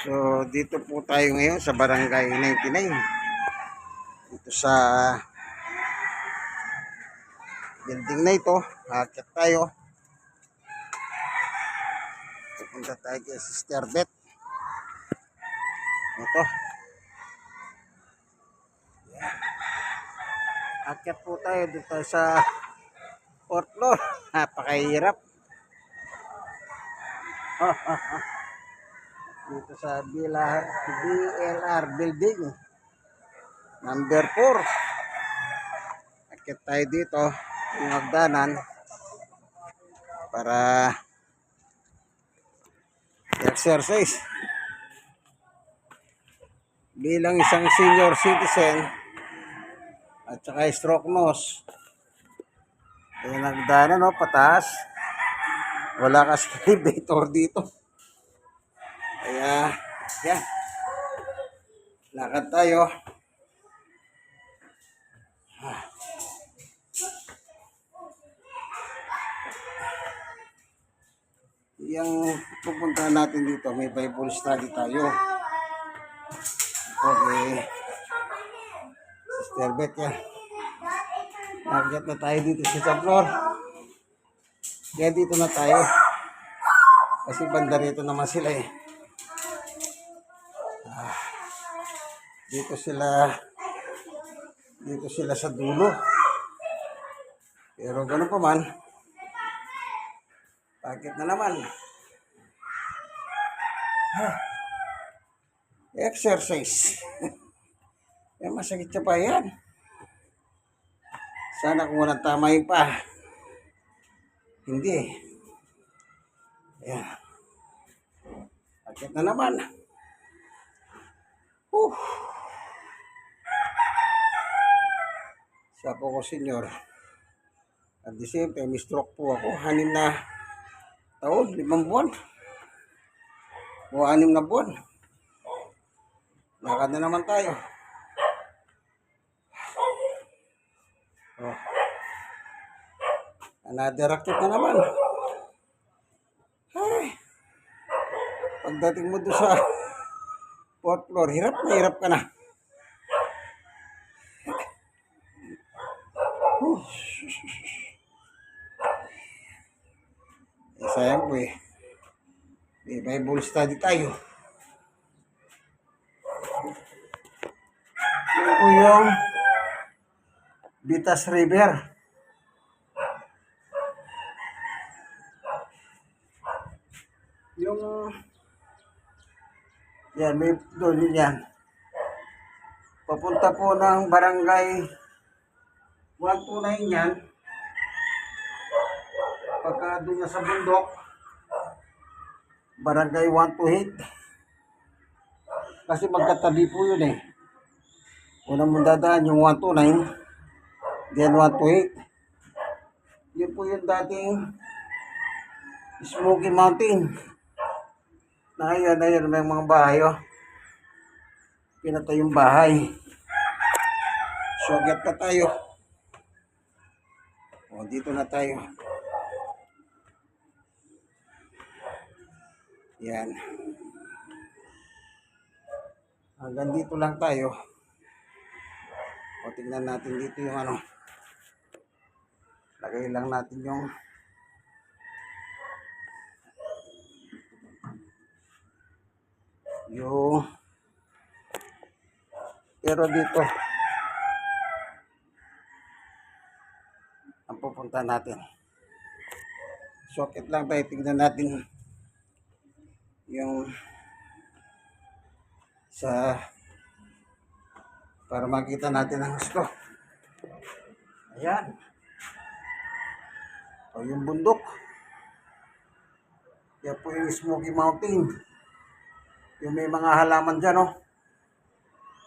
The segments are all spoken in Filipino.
So, dito po tayo ngayon sa Barangay 99. Dito sa building na ito. Akit tayo. Pupunta tayo kay Sister Beth. Ito. Akit po tayo dito sa 4th floor. Napakahirap. Dito sa BLR building. Number 4. Akit tayo dito. Yung hagdanan. Para exercise. Bilang isang senior citizen at saka stroke nose. Ayan hagdanan, no, pataas. Wala kasi elevator dito. Kaya, yan. Lakad tayo. Yung pupuntahan natin dito, may Bible study tayo. Okay. Sister Beth, yan. Nakagit na tayo dito sa floor. Kaya dito na tayo. Kasi banda rito naman sila eh. Dito sila sa dulo. Pero gano'n pa man, bakit na naman? Exercise. Masakit siya pa yan. Sana kung walang tamay pa. Hindi. Ayan. Bakit na naman? Siya po ko senior. At the same time, stroke po ako. 6 na taon, 5 buwan. O 6 na buwan. Lakad na naman tayo. Oh. Another racket na naman. Ay. Pagdating mo doon sa 4th floor, hirap na hirap ka na. Sayang po eh. May Bible study tayo. Yan po yung Vitas River. Yung yan, may doon yan. Papunta po ng barangay 129 yan. Pagka doon na sa bundok, barangay 128. Kasi magkatabi po yun eh. Unang mong dadaan yung 129, then 128. Yun po yung dating Smoky Mountain. Na ngayon may mga bahay oh. Pinatay yung bahay. So get na tayo. O dito na tayo. Yan. Hanggang dito lang tayo. O tingnan natin dito yung ano. Lagay lang natin yung pero dito ang pupunta natin. Socket lang tayo. Tingnan natin yung para makita natin ang gusto. Ayan. O yung bundok. Yan po yung Smoky Mountain. Yung may mga halaman dyan, oh.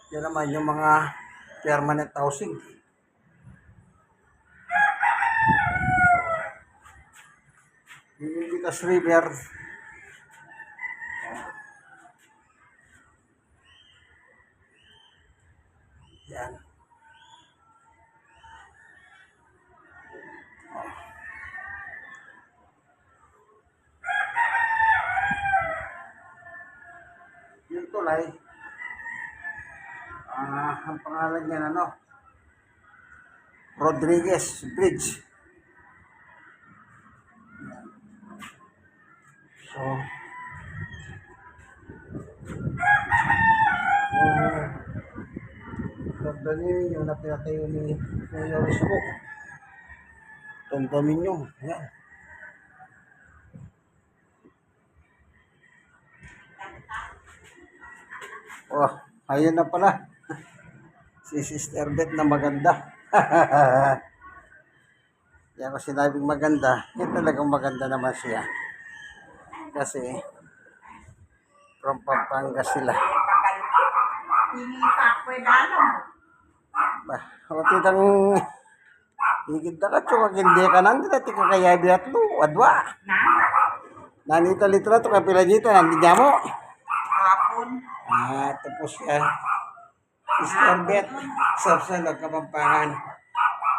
Yan naman yung mga permanent housing. Yung Vitas River. Yan. ating tulay. Ang pangalan niya Rodriguez Bridge. So, ganda yung napinatayo ni Kuya Rizmo. Tandamin nyo. Ayan. Oh, ayun na pala. Si Sister Beth na maganda. Yan ko sinabing maganda. Yan talagang maganda naman siya. Kasi, from Pampanga sila. Bah, o titang higit na ka, tsaka hindi ka nandun at ikaw kaya biatlo, adwa. Nanita litra to kapila dito, nandun niya mo. Tapos siya. Sister Beth, sa Kapampangan.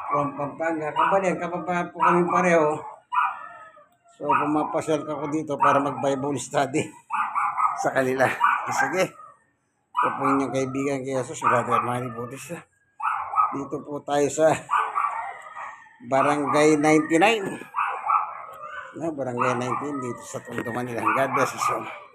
From Pampanga. Kampanya, Kapampangan po kami pareho. So, pumapasyal ka ko dito para mag-Bible study sa kanila. Sige. Ito po inyong kaibigan kay Jesus, Brother Manny Bautista. Dito po tayo sa Barangay 99. Barangay 19 dito sa Tondo, Manila. God bless you.